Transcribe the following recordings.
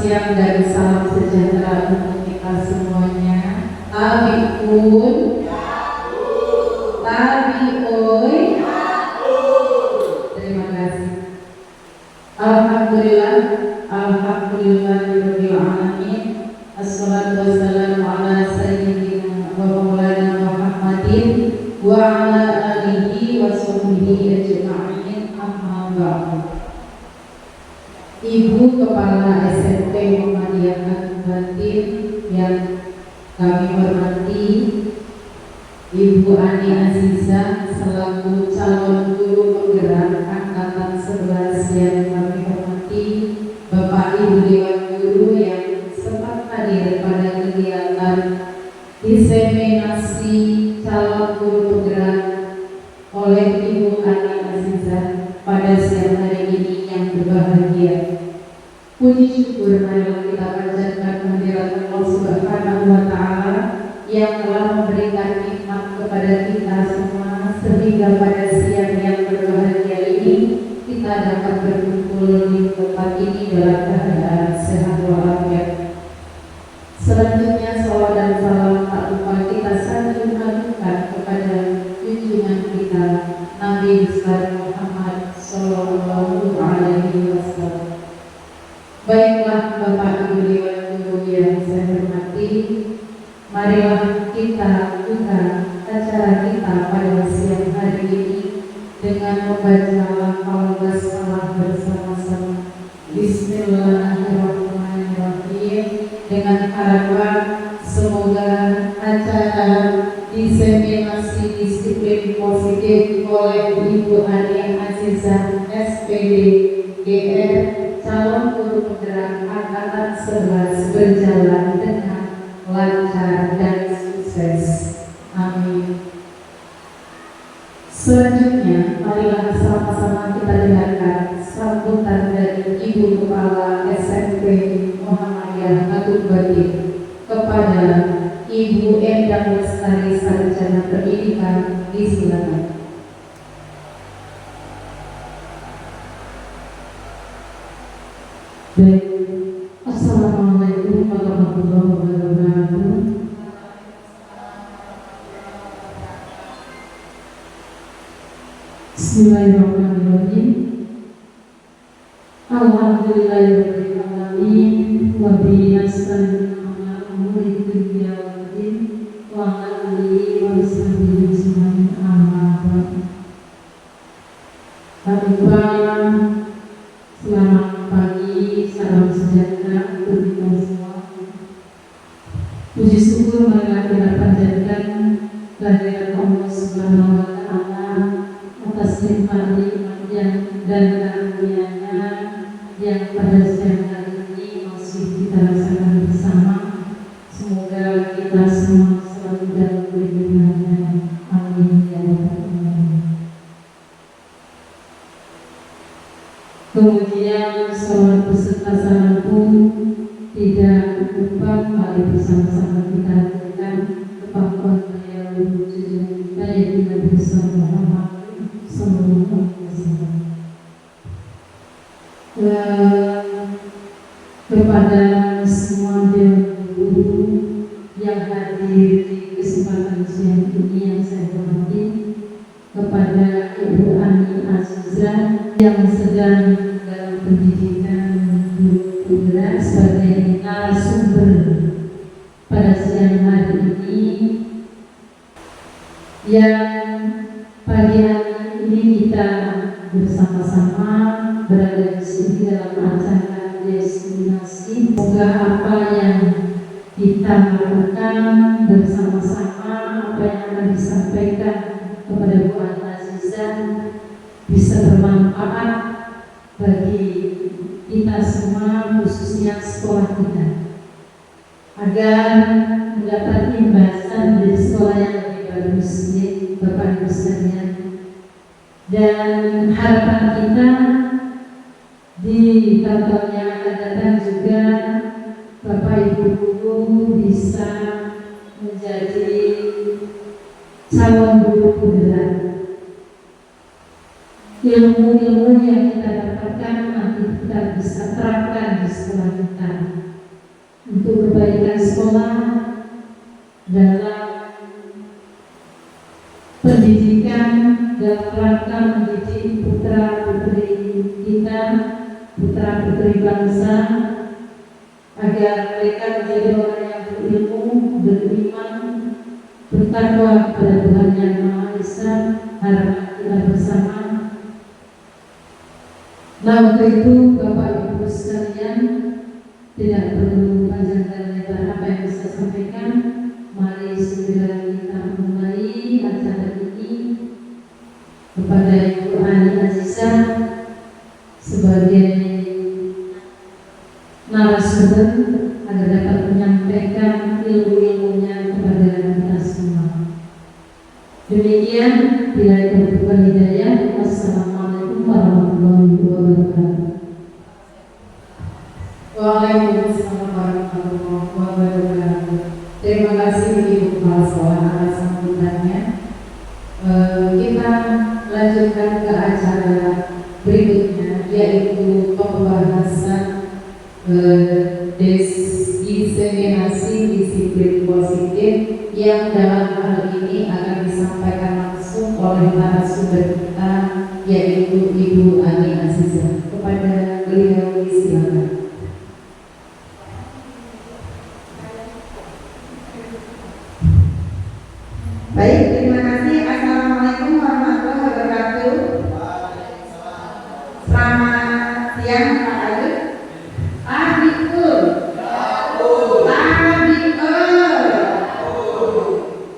siang dan salam sejahtera untuk kita semuanya. Tabiun, tabiun. Terima kasih. Alhamdulillah, alhamdulillahirabbil alamin. Assalatu wassalamu ala sayyidina wa maulana Muhammadin wa ala alihi wa sahbihi ajma'in. Amma ba'du. Ibu Kepala SMP Muhammadiyah Batin yang kami hormati, Ibu Ani Aziza selaku calon guru penggerak angkatan 11 yang kami hormati, Bapak Ibu Dewan Guru yang sempat hadir pada kegiatan diseminasi calon guru penggerak oleh Ibu Ani Aziza pada siang hari ini yang berbahagia. Puji syukur marilah kita panjatkan kehadirat Allah Subhanahu wa Ta'ala yang telah memberikan nikmat kepada kita semua sehingga pada siang yang berbahagia ini kita dapat berkumpul di tempat ini dalam keadaan sehat walafiat. Selanjutnya salawat dan salam tak lupa kita sanjung-sanjungkan kepada junjungan kita Nabi besar Muhammad Sallallahu Alaihi Wasallam. Baiklah Bapak Ibu Dewan Guru yang saya hormati, marilah kita buka acara kita pada siang hari ini dengan membaca lafal basmalah bersama-sama. Bismillahirrahmanirrahim, dengan harapan semoga acara diseminasi disiplin positif oleh Ibu Ani Azizah SPD GR calon guru penggerak angkatan 11 berjalan dengan lancar dan sukses. Amin. Selanjutnya, marilah sama-sama kita dengarkan sambutan dari Ibu Kepala SMP Muhammadiyah Batin kepada Ibu Endang Lestari Sarjana Pendidikan. Disilakan. Baik. Assalamualaikum warahmatullahi wabarakatuh. Bismillahirrahmanirrahim. Alhamdulillahirabbil alamin wa bihi nasta'in ala umuri dunya wad din wa ala alihi wa sahbihi ajma'in. Amma ba'du. Selamat pagi, salam sejahtera untuk kita semua. Puji syukur marilah kita panjatkan kehadirat Allah Subhanahu wa Ta'ala atas nikmat-nikmatnya dan karunia-Nya yang pada siang hari ini masih kita rasakan bersama. Semoga kita semua selalu dalam lindungan-Nya. Amin ya rabbal alamin. Kemudian sholat beserta salam pun tidak lupa, mari bersama-sama kita lakukan kepangkuan beliau junjungan kita yaitu Nabi besar Muhammad Sallallahu Alaihi Wasallam. Kepada semua dewan guru yang hadir di kesempatan siang ini yang saya hormati, kepada Ibu Ani Azizah yang sedang dalam pendidikan guru penggerak sebagai narasumber pada siang hari ini, yang pagi hari ini kita bersama-sama berada di sini dalam acara destinasi. Semoga apa yang kita lakukan bersama-sama, apa yang akan disampaikan kepada Bu Ani Azizah bisa bermanfaat bagi kita semua, khususnya sekolah kita, agar mendapat imbasan dari sekolah yang lebih bagus, Bapak Ibu sekalian. Dan harapan kita di tahun yang akan datang juga Bapak Ibu guru bisa menjadi calon guru penggerak. Ilmu-ilmu yang kita dapatkan nanti kita bisa terapkan di sekolah kita. untuk kebaikan sekolah dalam pendidikan, dalam rangka mendidik putra-putri kita, putra-putri bangsa, agar mereka menjadi orang yang berilmu, beriman, bertakwa kepada Tuhan Yang Maha Esa. Harapan kita bersama. Nah, untuk itu Bapak Ibu sekalian, tidak perlu panjang dan lebar apa yang bisa sampaikan. Mari segera kita mulai acara ini. Kepada Ibu Ani Azizah sebagai narasumber agar dapat menyampaikan ilmu-ilmunya kepada kita semua. Demikian, bila berbuka hidayah. Wassalamualaikum warahmatullahi wabarakatuh. Waalaikumsalam warahmatullahi wabarakatuh. Terima kasih Ibu Kepala Sekolah atas sambutannya. Kita lanjutkan ke acara berikutnya, yaitu pembahasan diseminasi disiplin positif yang dalam hal ini akan disampaikan langsung oleh narasumber kita, yaitu Ibu Ani Azizah. Kepada beliau disilakan. Baik, terima kasih. Assalamualaikum warahmatullahi wabarakatuh. Selamat siang Pak Agus. Abikul.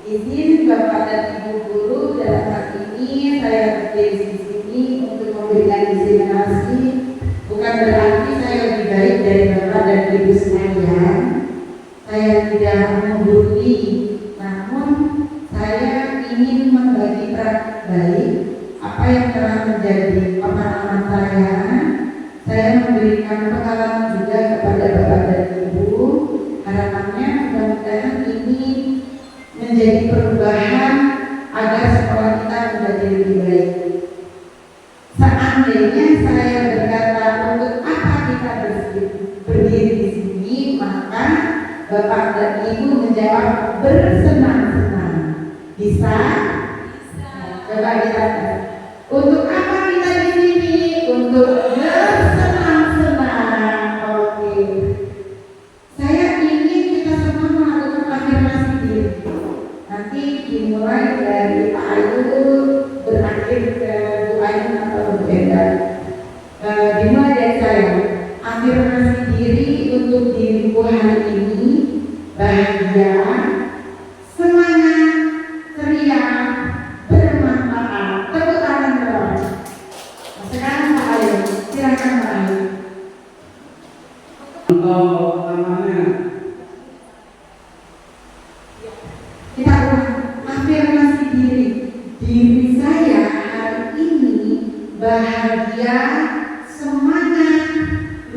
Izin Bapak dan Ibu guru, dalam hal ini saya berdiri di sini untuk memberikan diseminasi. Bukan berarti saya lebih baik dari Bapak dan Ibu sekalian. Saya tidak menggurui, namun saya ingin membagi praktik baik apa yang telah menjadi pengalaman saya. Saya memberikan pengalaman juga kepada Bapak dan Ibu. Harapannya mudah-mudahan ini menjadi perubahan agar sekolah kita menjadi lebih baik. Seandainya saya berkata untuk apa kita berdiri di sini, maka Bapak dan Ibu menjawab bersenang-senang. Bisa? Coba kita. Untuk apa kita di sini? Untuk bersenang-senang. Oke. Saya ingin kita semua melakukan afirmasi diri. Nanti dimulai dari Pak Ayu berakhir ke Bu Ayu atau Bu Endar. Dimulai dari saya. Afirmasi diri untuk diriku hari ini: bahagia, semangat, ceria, bermanfaat. Tepuk tangan dong. Sekarang Pak Ayu, silakan Pak Ayu. Untuk pertamanya, Kita ulang afirmasi diri saya hari ini bahagia, semangat,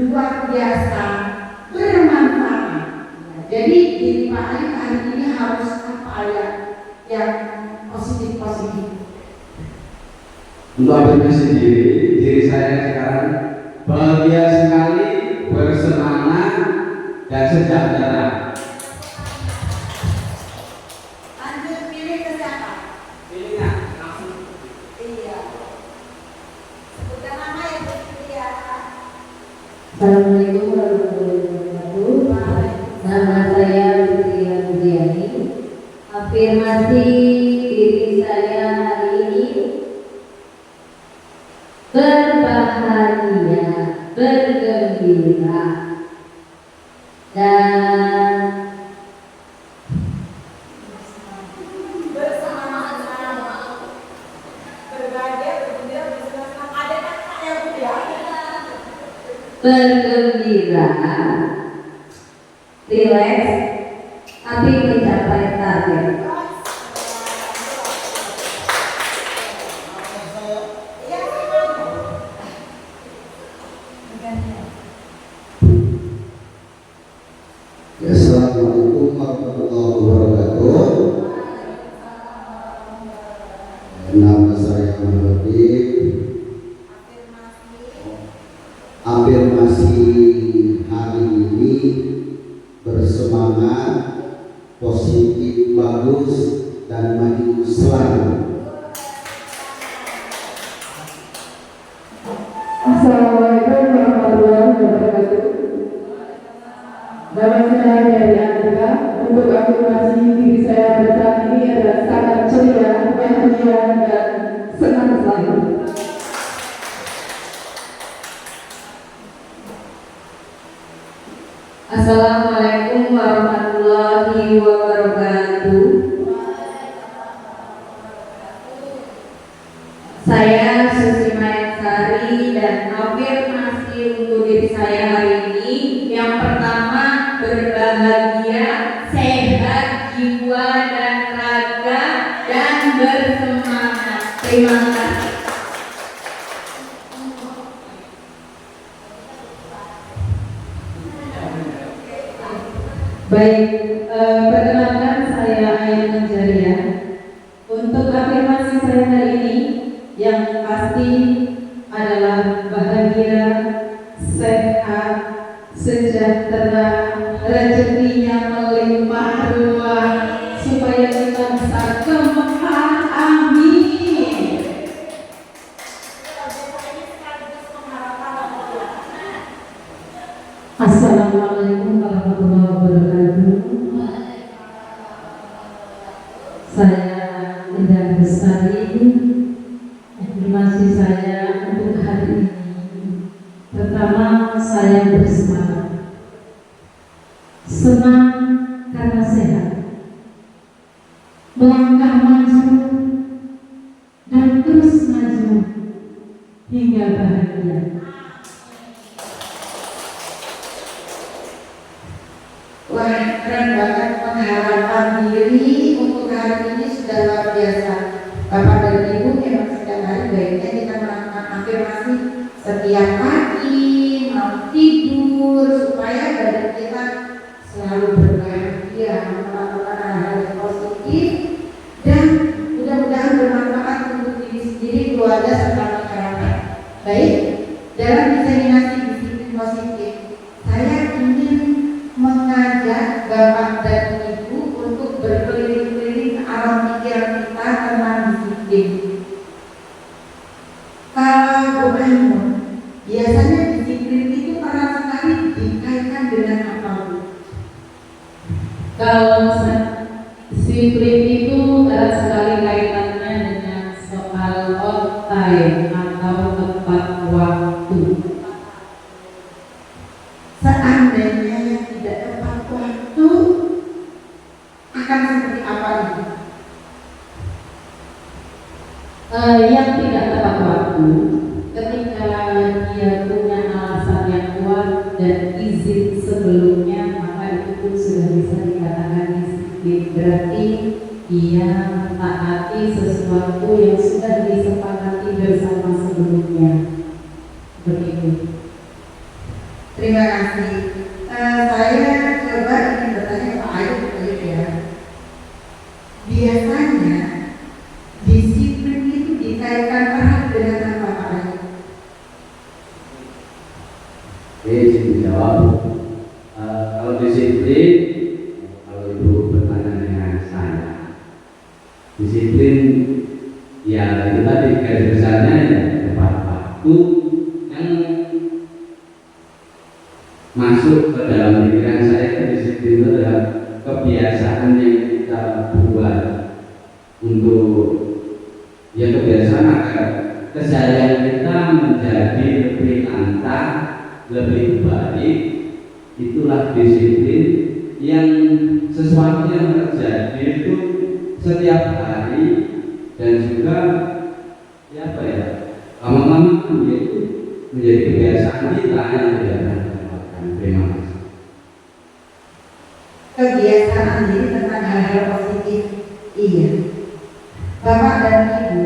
luar biasa, bermanfaat. Jadi diri Pak Ayu hari ini harus apa ya yang positif. untuk afirmasi diri saya sekarang bahagia sekali, bersemangat dan sejahtera. Lanjut, pilih ke siapa? Pilihnya langsung. Iya. Sebutkan nama yang betul ya. Assalamualaikum warahmatullahi wabarakatuh. Nama saya Putri Budiani. Afirmasi diri saya hari ini: berbahagia, bergembira, dan bergembira, rileks, tapi mencapai target. Assalamualaikum warahmatullahi wabarakatuh. Nama saya Habib. Afirmasi hari ini: semangat, positif, bagus, dan maju selalu. Assalamualaikum warahmatullahi wabarakatuh. Nama saya dari Andika. Untuk afirmasi diri saya pada saat ini adalah sangat ceria, bahagia, dan senang sekali. Assalamualaikum warahmatullahi wabarakatuh. Saya Susi Mayasari dan afirmasi untuk diri saya hari ini yang pertama, berbahagia, sehat jiwa dan raga, dan bersemangat. Terima kasih. Baik, perkenalkan saya Ainun Jaria. Untuk afirmasi saya hari ini yang pasti adalah bahagia, sehat, sejahtera, rezekinya melimpah ruah, supaya kita bisa ke Mekah. Amin. Assalamualaikum warahmatullahi wabarakatuh. Saya Indah Bestari. Afirmasi saya untuk hari ini, pertama, saya bersemangat. Senang karena sehat, melangkah maju dan terus maju hingga bahagia. Wah, keren banget pengharapan diri untuk hari ini sudah luar biasa. Bapak dan Ibu, memang setiap hari baiknya kita melakukan afirmasi setiap pagi, mau tidur, supaya badan kita selalu berbahagia, melakukan hal-hal yang positif, dan mudah-mudahan bermanfaat untuk diri sendiri, keluarga, serta masyarakat. Baik, dalam diseminasi disiplin positif, saya ingin mengajak Bapak dan Ibu untuk berkeliling-keliling ke alam pikiran kita tentang disiplin. Kalau Bu Ainun, biasanya disiplin itu erat sekali dikaitkan dengan apa, Bu? Kalau disiplin itu erat sekali kaitannya dengan soal on time atau tepat waktu. Seandainya yang tidak tepat waktu akan seperti apa ini? Yang tidak tepat waktu ketika dia punya alasan yang kuat dan izin sebelumnya, maka itu pun sudah bisa dikatakan disiplin. Berarti dia mentaati sesuatu yang sudah disepakati bersama sebelumnya. Begitu. Terima kasih. Saya coba ingin bertanya ke Pak Ayu ya. Biasanya disiplin itu dikaitkan erat dengan apa, Pak Ayu? Izin dijawab. Kalau disiplin, kalau Ibu bertanya dengan saya, disiplin ya itu tadi garis besarnya ya tepat waktu yang masuk ke dalam pikiran saya. Itu disiplin itu adalah kebiasaan yang kita buat untuk ya kebiasaan agar keseharian kita menjadi lebih lancar, lebih baik. Itulah disiplin yang sesuatu yang terjadi itu setiap hari dan juga ya apa ya lama-lama itu menjadi kebiasaan kita yang tidak terlakukan. Terima kasih. Kebiasaan diri tentang hal-hal positif. Iya. Bapak dan Ibu,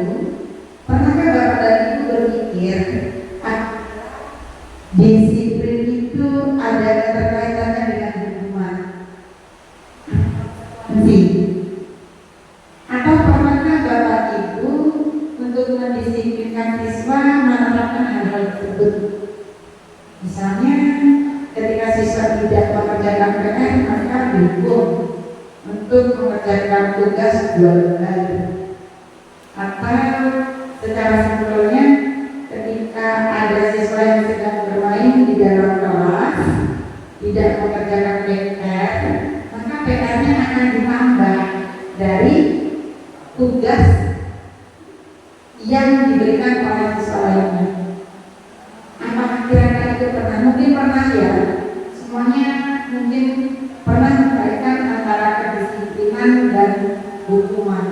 pernahkah Bapak dan Ibu berpikir disiplin itu ada keterkaitannya dengan hukuman? Atau pernahkah Bapak Ibu untuk mendisiplinkan siswa menerapkan hal-hal tersebut? Misalnya ketika siswa bisa tidak mengerjakan PR, maka dihukum untuk mengerjakan tugas 2 kali. Atau secara simpelnya, ketika ada siswa yang sedang bermain di dalam kelas tidak mengerjakan PR, maka PR-nya akan ditambah dari tugas yang diberikan oleh siswa lainnya. Apakah kira-kira itu pernah? Mungkin pernah ya. Semuanya mungkin pernah mengkaitkan antara kedisiplinan dan hukuman.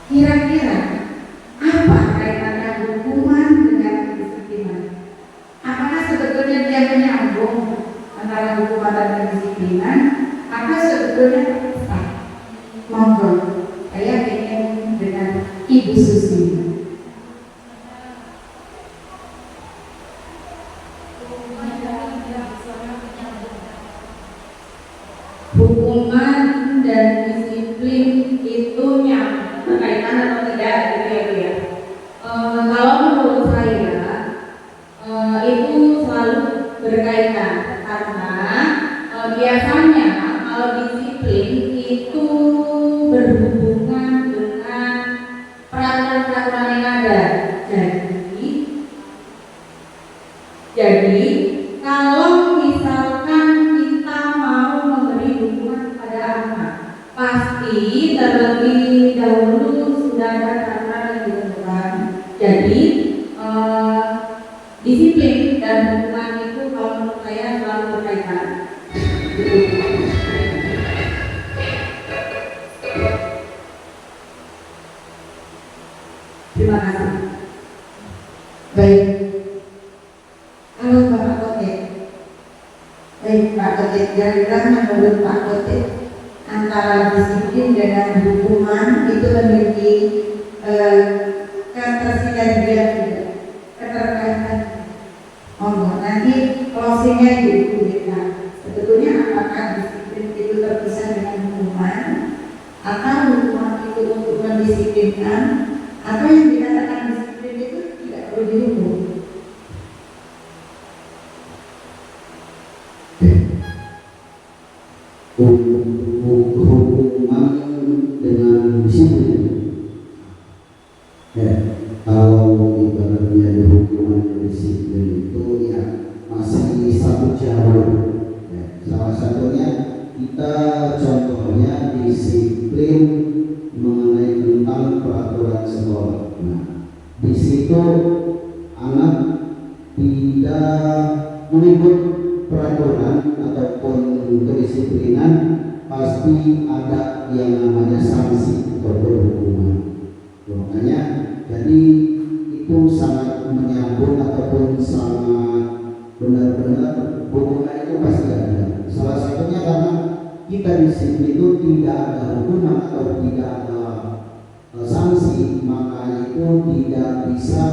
Kira-kira apa kaitannya hukuman dengan kedisiplinan? Apakah sebetulnya dia menyambung antara hukuman dan kedisiplinan? Atau sebetulnya terpisah? Monggo, saya ingin dengan Ibu Susi. Hukuman dan disiplin itu berkaitan atau tidak gitu ya Bu ya. Kalau menurut saya itu selalu berkaitan karena biasanya kalau disiplin itu berhubungan dengan peraturan-peraturan yang ada. Jadi kalau misalkan kita mau memberi hukuman kepada anak, pasti terlebih dahulu sudah ada peraturan yang ditentukan. Jadi disiplin dan hukuman itu kalau menurut saya selalu berkaitan. Terima kasih. Baik. Halo Pak Kote. Baik Pak Kote, kira-kira menurut Pak Kote antara disiplin dengan hukuman itu memiliki ketersinergian tidak? Keterkaitan. Nanti closingnya Ibu Deka. Sebetulnya apakah disiplin itu terpisah dengan hukuman, atau hukuman itu untuk mendisiplinkan, atau yang dikatakan disiplin itu tidak perlu dihukum? Hukuman dengan disiplin. Ya, kalau ibaratnya hukuman dan disiplin itu ya masih satu jalur. Ya, salah satunya kita contohnya disiplin mengenai tentang peraturan sekolah. Nah, di situ anak tidak mengikut peraturan ataupun kedisiplinan, pasti ada yang namanya sanksi atau hukuman. Makanya jadi itu sangat menyambung ataupun sangat benar-benar hukuman itu pasti ada. Salah satunya karena kita disiplin itu tidak ada hukuman atau tidak ada sanksi, maka itu tidak bisa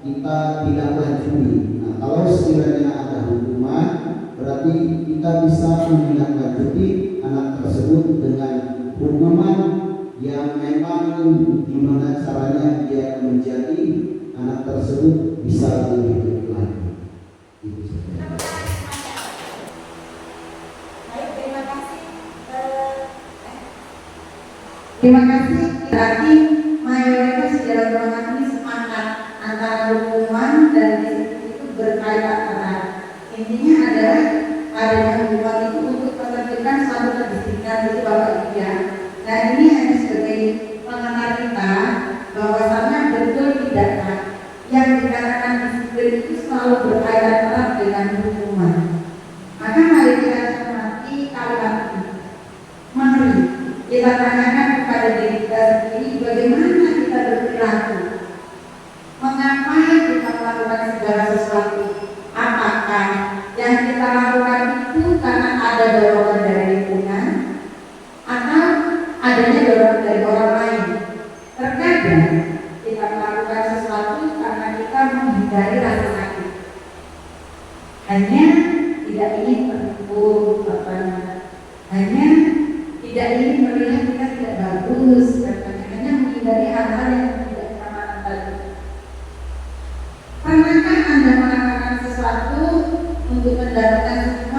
kita tidak lanjuti. Nah, kalau sekiranya ada hukuman, berarti kita bisa menindaklanjuti anak tersebut dengan hukuman yang memang gimana caranya dia menjadi anak tersebut bisa lebih baik lagi. Itu saja. Baik, terima kasih. Terima kasih. Berarti mayoritas dalam ruangan ini sepakat antara hukuman dan disiplin itu berkaitan erat. Intinya adalah adanya hukuman itu untuk menertibkan suatu kedisiplinan itu Bapak Ibu ya. Nah ini hanya sebagai pengenal kita bahwasannya betul tidakkah yang dikatakan disiplin itu selalu berkaitan erat dengan hukuman. Maka mari kita cermati kalimat ini. Mari kita tanyakan kepada diri kita sendiri bagaimana kita berperilaku. Mengapa kita melakukan segala sesuatu? Apakah yang kita lakukan itu karena ada dorongan dari lingkungan atau adanya dorongan dari orang lain? Terkadang kita melakukan sesuatu karena kita menghindari rasa sakit, hanya tidak ingin terpuruk hanya tidak ingin melihat kita tidak bagus, hanya menghindari hal-hal yang tidak nyaman tadi. Pernahkah Anda melakukan sesuatu untuk mendapatkan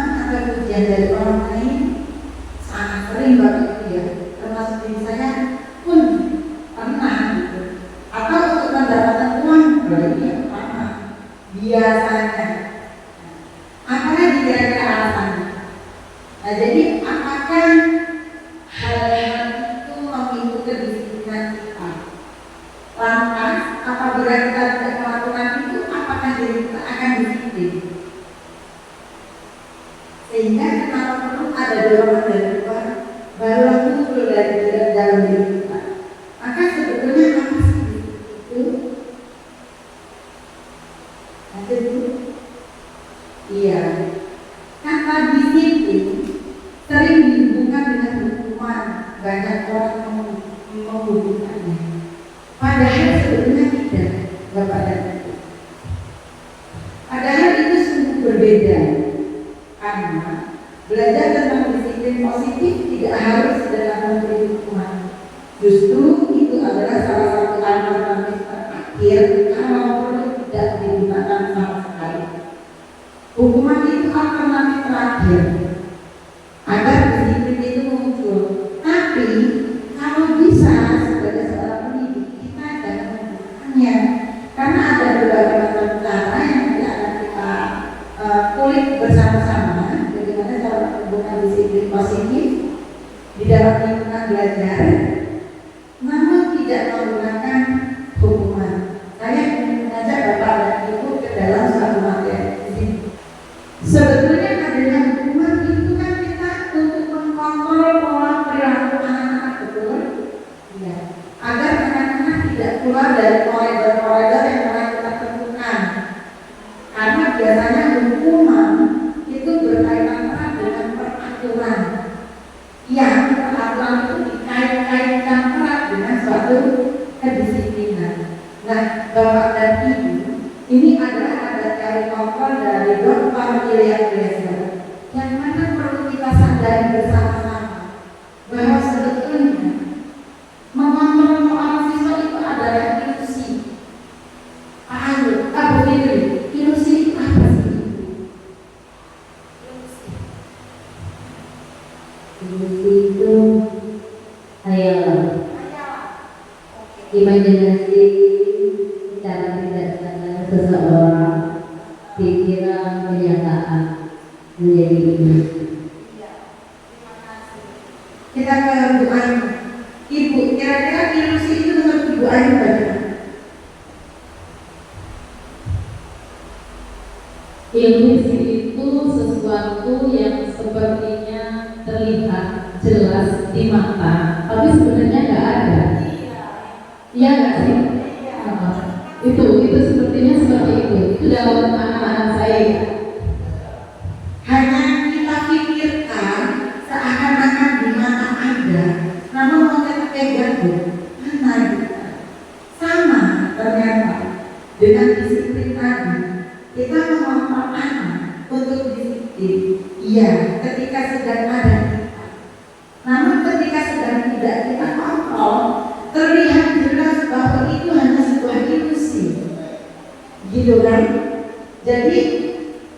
apabila kita tidak melakukan itu, apakah diri kita akan disiplin? Sehingga kenapa perlu ada dorongan dari luar, baru muncul dari dalam diri kita. Maka sebetulnya apa sih itu? Ada itu? Iya. Kata disiplin sering dihubungkan dengan hukuman. Banyak orang menghubungkannya. Padahal sebetulnya tidak, Bapak dan Ibu. Padahal itu sungguh berbeda. Karena belajar tentang disiplin positif tidak harus dalam memberi hukuman. Justru itu adalah salah satu alternatif terakhir kalau perlu tidak digunakan sama sekali. Hukuman itu alternatif terakhir agar disiplin itu muncul. Tapi kalau bisa sebagai seorang pendidik kita jangan menggunakannya, karena ada berbagai macam cara yang tidak akan kita kulik bersama-sama bagaimana cara menggunakan disiplin positif di dalam lingkungan belajar, namun tidak menggunakan hukuman. Saya ingin mengajak Bapak dan Ibu ke dalam suatu materi di sini. Sebetulnya adanya hukuman itu kan kita untuk mengkontrol pola perilaku anak-anak, betul? Ya. Agar anak-anak tidak keluar dari koridor-koridor yang telah kita tentukan. Karena biasanya hukuman itu berkaitan erat dengan peraturan. Yang peraturan itu dikait-kaitkan erat dengan suatu kedisiplinan. Nah, Bapak dan Ibu, ini adalah ada teori kontrol dari Dr. William Glasser yang mana perlu kita sadari bersama-sama bahwa sebetulnya mengontrol seorang siswa itu adalah ilusi. Abu Fitri, ilusi itu apa sih? Ilusi itu hayalan, imajinasi cara tidak sadar seseorang, pikiran, kenyataan menjadi ilusi. Kita ke Bu Ayu. Ibu, kira-kira ilusi itu menurut Ibu Ayu bagaimana? Ilusi itu sesuatu yang sepertinya terlihat jelas di mata, tapi sebenarnya nggak ada. Iya nggak sih? Itu sepertinya seperti itu. Itu dalam anak-anak saya. Hanya kita pikirkan seakan-akan di mata ada, namun mau kita pegang mana kita? Sama ternyata dengan disiplin tadi. Kita mengontrol anak untuk disiplin. Iya, ketika sedang ada kita. Namun ketika sedang tidak kita kontrol, terlihat jelas bahwa itu hanya sebuah ilusi. Gitu kan? Jadi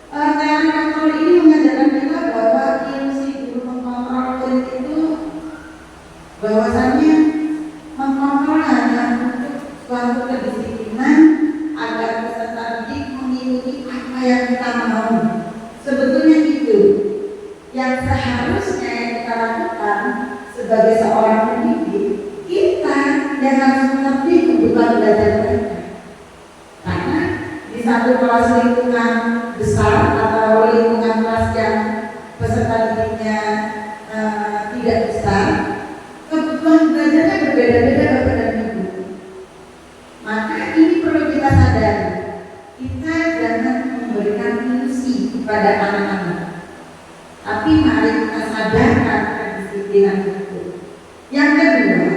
teori kontrol ini mengajarkan kita bahwa ilusi guru mengontrol murid itu bahwasannya mengontrol hanya untuk suatu kedisiplinan agar peserta didik mengikuti apa yang kita mau. Sebetulnya itu yang seharusnya yang kita lakukan sebagai seorang pendidik. Kita yang harus mengerti kebutuhan belajar mereka. Karena di satu kelas lingkungan besar atau lingkungan kelas yang peserta didiknya tidak besar, kebutuhan belajarnya berbeda-beda Bapak dan Ibu. Maka ini perlu kita sadari. Kita jangan memberikan ilusi kepada anak-anak, tapi mari kita sadarkan kedisiplinan itu. Yang kedua,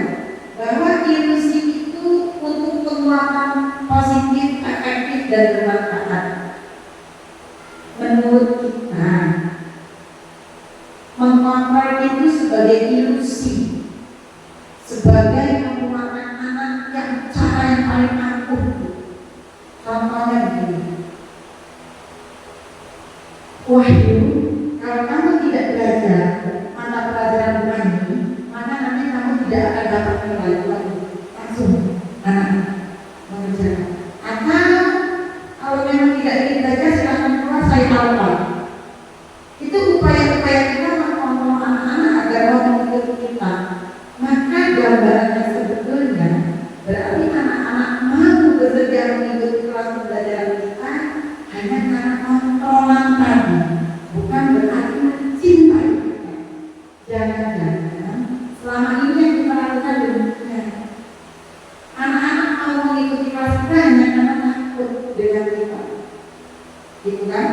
bahwa ilusi itu untuk penguatan positif, efektif dan bermanfaat. Menurut kita, mengkontrol itu sebagai ilusi, sebagai penguatan anak yang cara yang paling ampuh. Contohnya begini, Wahyu, kalau kamu tidak belajar mata pelajaran rumah ini, maka nanti kamu tidak akan dapat nilai lagi. Langsung anak mengerjakan. Atau kalau memang tidak ingin belajar, silahkan keluar, saya alpa. Itu upaya-upaya kita mengontrol anak-anak agar mau mengikuti kita. Maka gambarannya sebetulnya berarti anak-anak mau bekerja dia mengikuti kelas pembelajaran kita hanya karena kontrolan tadi, bukan berarti mencintai kita. Jangan-jangan selama ini yang kita lakukan demikian. Anak-anak mau mengikuti kelas kita hanya karena takut dengan kita, gitu kan?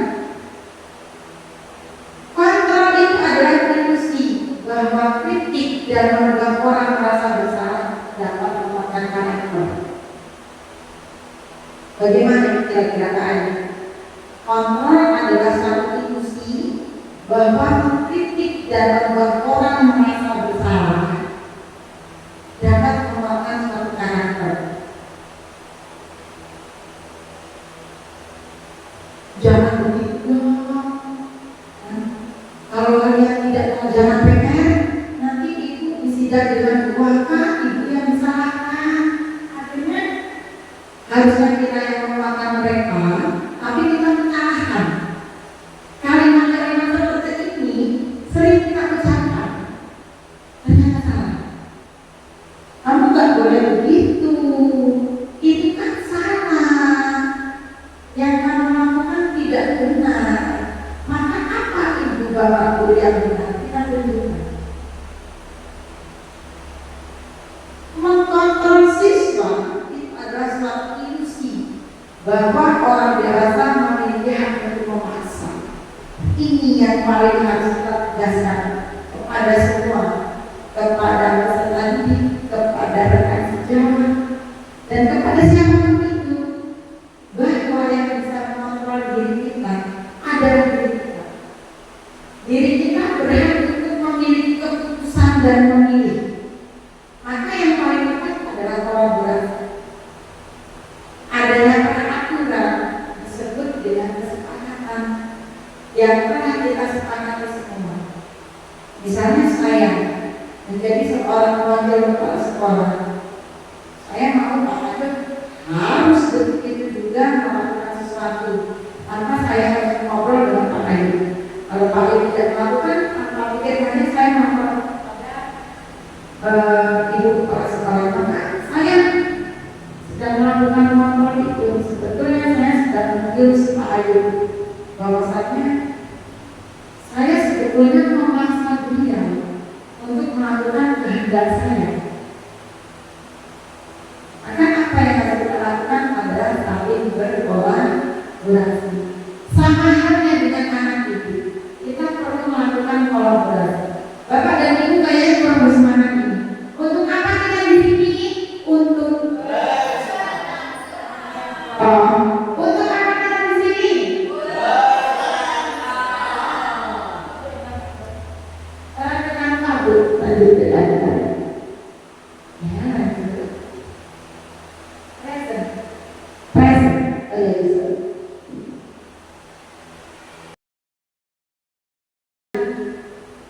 Kontrol itu adalah ilusi bahwa kritik dan membuat orang merasa bersalah dapat merupakan karakter. Bagaimana kira-kira keadaannya? Kontrol adalah suatu ilusi bahwa mengkritik dan membuat orang merasa bersalah dapat merupakan suatu karakter. Jangan begitu. Kalau kalian tidak mengerjakan PR, nanti ibu disidak dengan keluarga, ibu yang disalahkan. Akhirnya harusnya kita yang melupakan mereka, tapi kita menyalahkan. Kalimat-kalimat seperti ini sering kita ucapkan, ternyata salah. Kamu nggak boleh begitu, itu kan salah. Yang kamu lakukan tidak benar. Maka apa ibu bapak guru yang benar? Kita tunjukkan. Mengkontrol siswa itu adalah suatu ilusi bahwa orang dewasa memiliki hak untuk memaksa. Ini yang paling harus kita tegaskan kepada semua, kepada peserta didik, kepada rekan sejawat, dan kepada siapapun itu, bahwa yang bisa mengontrol diri kita adalah diri kita. Diri kita berhak untuk memiliki keputusan dan memilih. Maka yang paling tepat adalah kolaborasi. Adanya peraturan disebut dengan kesepakatan yang telah kita sepakati semua. Misalnya saya menjadi seorang wakil kepala sekolah, saya mau Pak Adep harus begitu juga melakukan sesuatu tanpa saya harus ngobrol dengan Pak Ayu. Kalau Pak Ayu tidak melakukan, tanpa pikirnya saya ngobrol ibu kepala sekolah, maka saya sedang melakukan kontrol itu. Sebetulnya saya sedang mengius Pak Ayu bahwasanya saya sebetulnya memaksa dia untuk melakukan kehendak saya. Maka apa yang harus kita lakukan adalah saling berkolaborasi. Sama halnya dengan anak didik, kita perlu melakukan kolaborasi. Bapak dan Ibu kayaknya kurang bersemangat ini. Untuk apa kita di sini? Untuk untuk apa kita di sini? Dengan kabut lanjut dengan ya lanjut. Present. Oh ya bisa.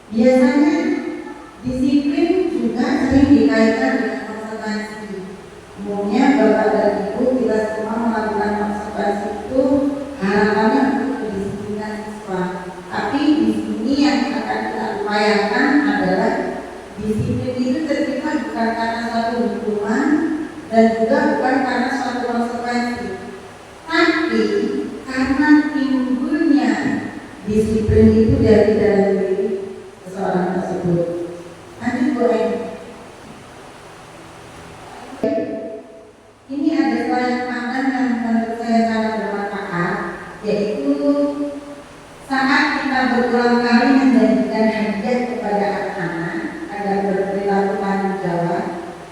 Biasanya disiplin juga sering dikaitkan dengan konsekuensi. Umumnya Bapak dan Ibu kita semua melakukan konsekuensi itu harapannya untuk kedisiplinan siswa. Tapi di sini yang akan kita upayakan adalah disiplin itu tercipta bukan karena suatu hukuman dan juga bukan karena suatu konsekuensi, tapi karena timbulnya disiplin itu dari dalam diri seseorang tersebut. Nanti boleh. Ini ada slide pandan yang menurut saya sangat bermanfaat, yaitu saat kita berulang kali menjanjikan hadiah kepada anak-anak agar berperilaku tanggung jawab,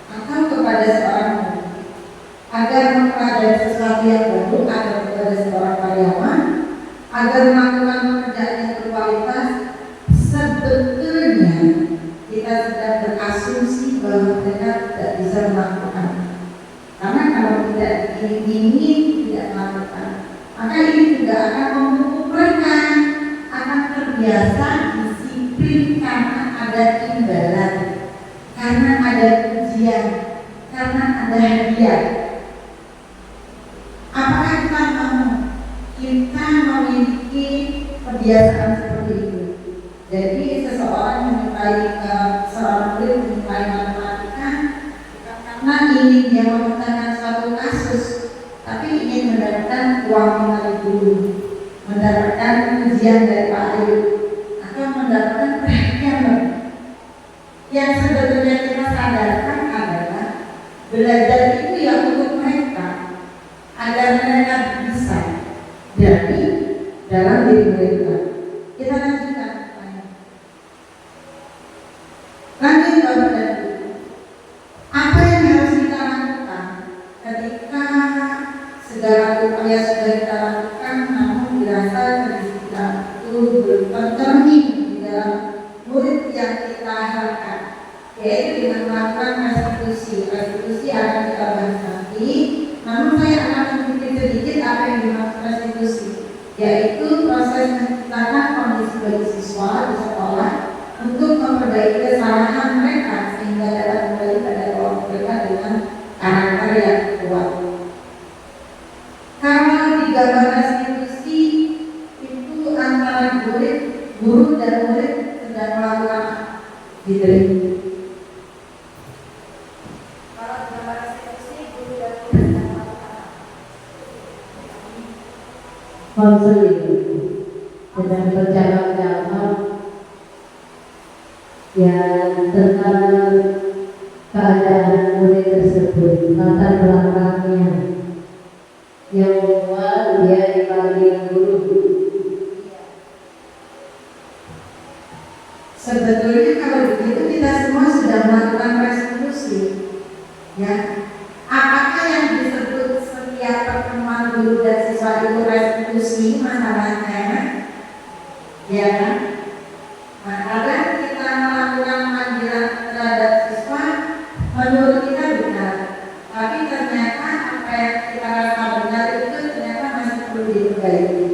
atau kepada seorang murid agar mempelajari sesuatu yang baru, atau kepada seorang karyawan agar melakukan pekerjaan yang berkualitas, sebetulnya kita sedang berasumsi bahwa mereka tidak bisa melakukan. Karena kalau tidak diiming-imingi tidak melakukan, maka ini juga akan memupuk mereka, akan terbiasa disiplin karena ada imbalan, karena ada ujian, karena ada hadiah. Apakah kita mau? Kita memiliki kebiasaan seperti itu. Jadi seseorang menyukai seorang murid menyukai matematika bukan karena ingin dia memecahkan suatu kasus, tapi uang dari guru, mendapatkan ujian dari Pak Ayu, atau mendapatkan perhatian lebih. Yang sebetulnya kita sadarkan adalah belajar itu ya untuk mereka, agar mereka bisa jadi dalam diri mereka. Kita lanjutkan. Lanjut Bapak dan Ibu, apa yang harus kita lakukan ketika segala upaya sudah kita lakukan, namun dirasa kondisi kita itu belum tercermin di dalam murid yang kita harapkan, yaitu dengan melakukan restitusi. Restitusi akan kita bahas nanti, namun saya akan mengikuti sedikit apa yang dimaksud restitusi, yaitu proses menciptakan kondisi bagi siswa di sekolah untuk memperbaiki kesalahan mereka sehingga dapat kembali pada ruang mereka dengan karakter yang kuat. Kalau di gambar restitusi itu antara guru dan murid sedang melakukan gitu. Kalau di gambar restitusi guru dan murid sedang melakukan konseling sedang berjalan dalam yang tentang keadaan murid tersebut, latar belakangnya, yang membuat dia dipanggil guru. Sebetulnya kalau begitu kita semua sudah melakukan restitusi, ya. Apakah yang disebut setiap pertemuan guru dan siswa itu restitusi masalahnya? Ya kan? Nah, kalau kita melakukan panggilan terhadap siswa, menurut kita benar, tapi ternyata apa yang kita rasa benar itu ternyata masih perlu diperbaiki.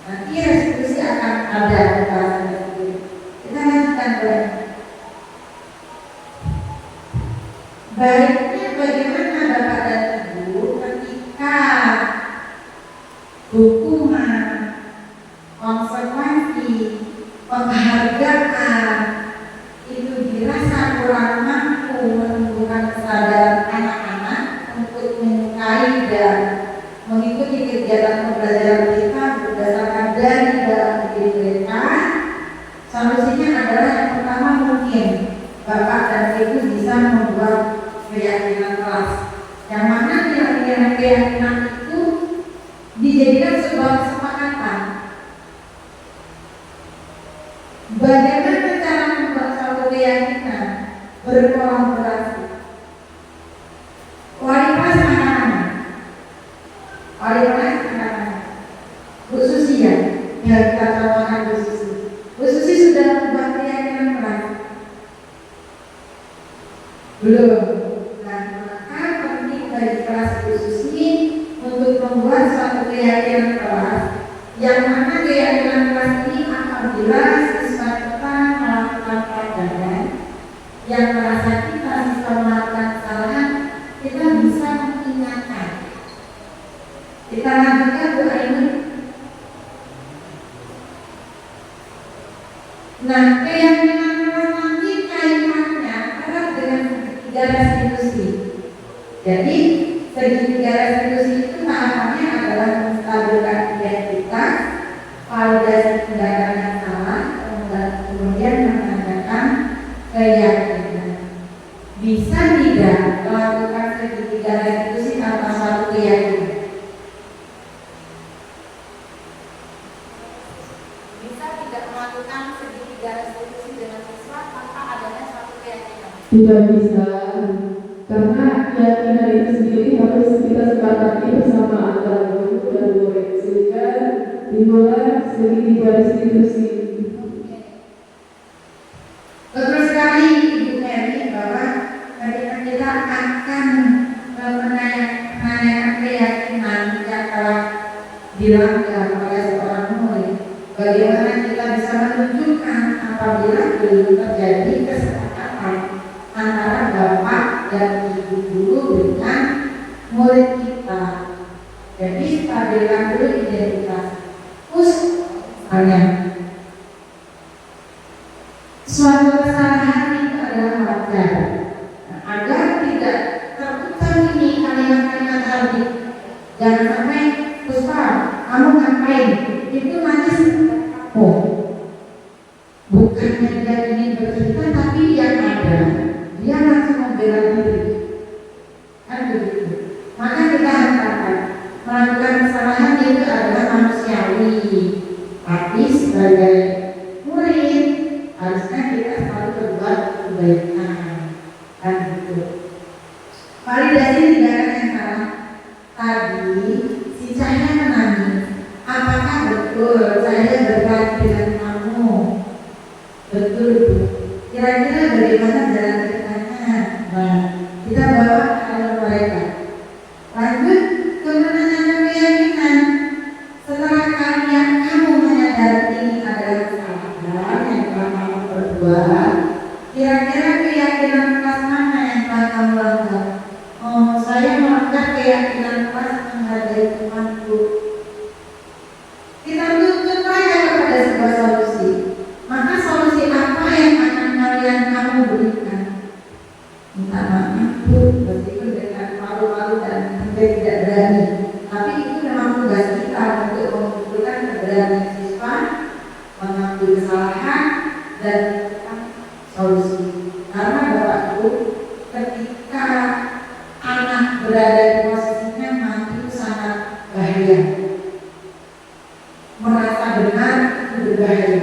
Nanti restitusi akan ada pembahasan itu. Kita lanjutkan boleh. Baiknya bagaimana Bapak dan Ibu ketika hukuman, konsekuensi, penghargaan itu dirasa kurang mampu menumbuhkan kesadaran anak-anak untuk menyukai dan mengikuti kegiatan pembelajaran kita berdasarkan dari dalam diri mereka. Solusinya adalah yang pertama, mungkin Bapak dan Ibu bisa membuat keyakinan kelas, yang mana keyakinan itu dijadikan sebuah kesepakatan. Bagaimana cara membuat suatu keyakinan berkolaborasi? Wali kelas anak-anak, wali kelas anak-anak, Bu Susi ya kita contohkan Bu Susi. Bu Susi sudah membuat keyakinan kelas? Belum. Nah, maka penting bagi kelas Bu Susi untuk membuat suatu keyakinan kelas, yang mana keyakinan kelas ini apabila siswa kita melakukan pelajaran yang merasa kita siswa melakukan kesalahan, kita bisa mengingatkan. Kita lanjutkan Bu Ainun. Nah, keyakinan kelas nanti kaitannya erat dengan segitiga restitusi. Jadi segitiga restitusi itu tahapannya adalah menstabilkan identitas, validasi tindakan yang salah, dan kemudian menandakan keyakinan. Bisa tidak melakukan segitiga restitusi tanpa suatu keyakinan? Bisa tidak melakukan segitiga restitusi dengan siswa tanpa adanya suatu keyakinan? Tidak bisa, karena keyakinan itu sendiri harus kita sepakati bersama antara guru dan murid, sehingga dimulai segitiga restitusi. Betul sekali Ibu Mary bahwa ketika kita akan menanyakan keyakinan yang telah dilanggar oleh seorang murid, bagaimana kita bisa menunjukkan apabila belum terjadi kesepakatan antara bapak dan ibu guru dengan murid kita. Jadi stabilkan dulu identitas. Misalnya suatu kesalahan itu adalah wajar. Agar tidak terucap ini kalimat-kalimat hardik, jangan sampai Puspa, kamu ngapain? Itu nanti oh, bukannya dia ingin bercerita, tapi yang ada dia langsung membela diri, kan begitu. Maka kita katakan melakukan kesalahan itu adalah manusiawi, tapi sebagai murid harusnya kita selalu berbuat kebaikan, kan gitu. Validasi tindakan yang salah tadi, si Cahaya menangis. Apakah betul saya berkelahi dengan kamu? Betul Bu. Kira-kira bagaimana jalan ceritanya? Nah, kita bawa ke alam mereka. Lanjut ke menanyakan keyakinan. Setelah kamu menyadari ini adalah kesalahan yang telah kamu perbuat, kira-kira keyakinan kelas mana yang telah kamu langgar? Oh, saya melanggar keyakinan kelas menghargai temanku. Kita tuntut mereka kepada sebuah solusi. Maka solusi apa yang akan kamu berikan? Minta maaf Bu, meskipun dengan malu-malu dan hampir tidak berani. Tapi itu memang tugas kita untuk mengumpulkan keberanian siswa, mengakui kesalahan dan menemukan solusi. Karena Bapak Ibu, ketika anak berada di posisinya mati itu sangat bahaya. Merasa benar itu berbahaya.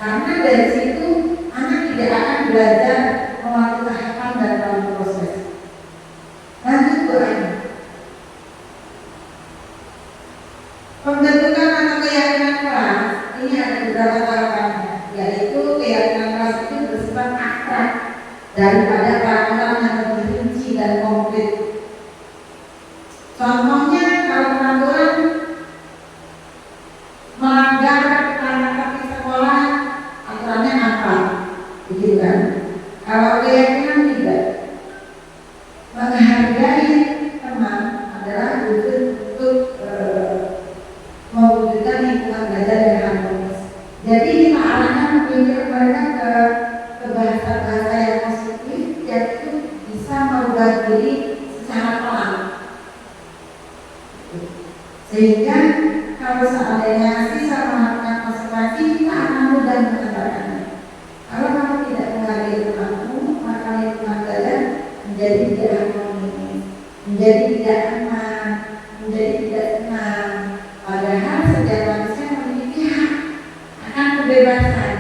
Karena dari situ anak tidak akan belajar melalui tahapan dan dalam proses. Lanjut doanya. Pembentukan atau keyakinan kelas ini ada beberapa tahapannya, yaitu keyakinan kelas itu bersifat abstrak daripada peraturan yang lebih rinci dan konkret. Contohnya kalau peraturan melanggar tata tertib sekolah, aturannya apa? Begitu kan? Kalau keyakinan tidak, menghargai teman adalah wujud untuk mewujudkan lingkungan belajar yang harmonis. Jadi kita arahkan membimbing mereka ke bahasa-bahasa yang positif, yaitu bisa merubah diri secara pelan. Sehingga kalau seandainya siswa melakukan konservasi, kita akan mudah menegakkannya. Kalau kamu tidak menghargai temanmu, maka lingkungan belajar menjadi tidak harmonis, menjadi tidak aman, menjadi tidak tenang. Padahal setiap manusia memiliki hak akan kebebasan.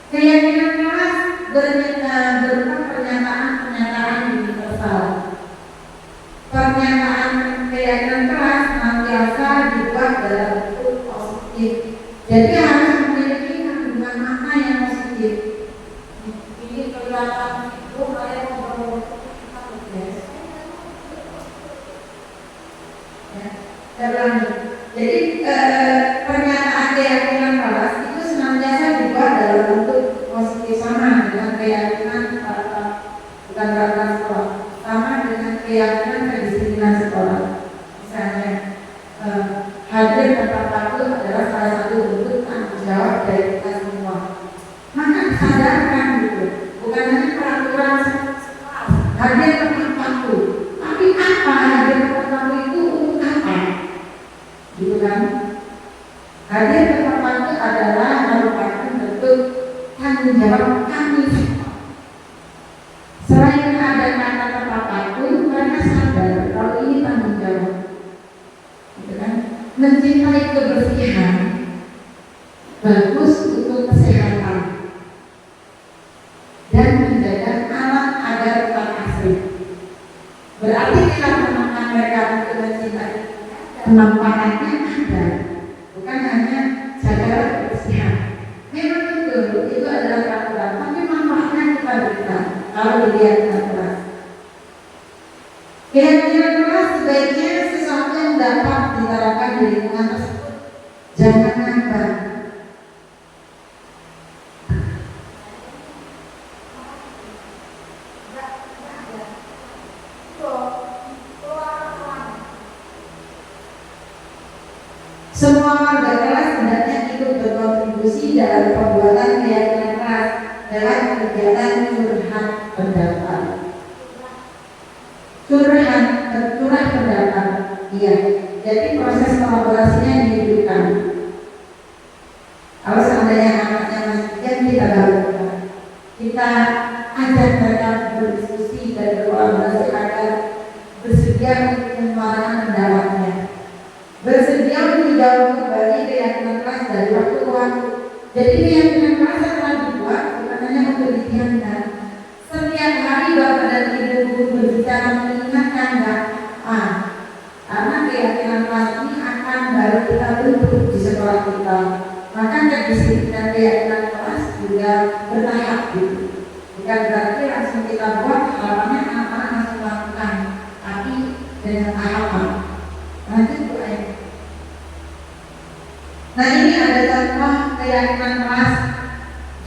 Keyakinan kelas berupa pernyataan universal. Pernyataan keyakinan kelas senantiasa dibuat dalam bentuk positif. Jadi harus memiliki kandungan makna yang positif. Ini kelihatan itu kalian ngobrol kita berbeda. Jadi pernyataan keyakinan kelas itu senantiasa dibuat dalam bentuk positif, sama dengan keyakinan bukan rata sekolah, sama dengan keyakinan kedisiplinan sekolah. Misalnya hadir tepat waktu adalah salah satu bentuk tanggung jawab dari kita semua. Maka sadarkan gitu, bukan hanya peraturan sekolah hadir tepat waktu, tapi apa hadir tepat waktu itu untuk apa? Gitu kan? Hadir tepat waktu adalah merupakan bentuk tanggung jawab kami. Selain ada kata tepat waktu, mereka sadar kalau ini tanggung jawab. Gitu kan? Mencintai kebersihan bagus untuk kesehatan dan menjaga alat agar tetap asri. Berarti kita menemukan mereka untuk mencintai penampakannya ada, bukan hanya jaga kebersihan. Memang betul itu adalah peraturan, tapi manfaatnya kita berikan kalau dilihat dengan keras. Keyakinan keras sebaiknya sesuatu yang dapat diterapkan di lingkungan tersebut. Jangan ngambang. Semua warga kelas hendaknya ikut berkontribusi dalam pembuatan keyakinan kelas dalam kegiatan curhat pendapat. curah pendapat. Iya, jadi proses kolaborasinya dihidupkan. Kalau seandainya anaknya masih kecil, kita lakukan, kita ajak mereka berdiskusi dan berkolaborasi agar bersedia untuk menyuarakan pendapatnya, bersedia untuk dijawab kembali keyakinan keras dari waktu ke waktu. Jadi keyakinan keras yang telah dibuat bukan hanya untuk didiamkan. Setiap hari Bapak dan Ibu guru berbicara mengingatkan karena keyakinan kelas ini akan baru kita bentuk di sekolah kita. Maka kedisiplinan keyakinan kelas juga bertahap gitu. Bukan berarti langsung kita buat halamannya anak-anak langsung melakukan, tapi dengan tahapan. Nanti itu aja. Nah ini ada contoh keyakinan kelas.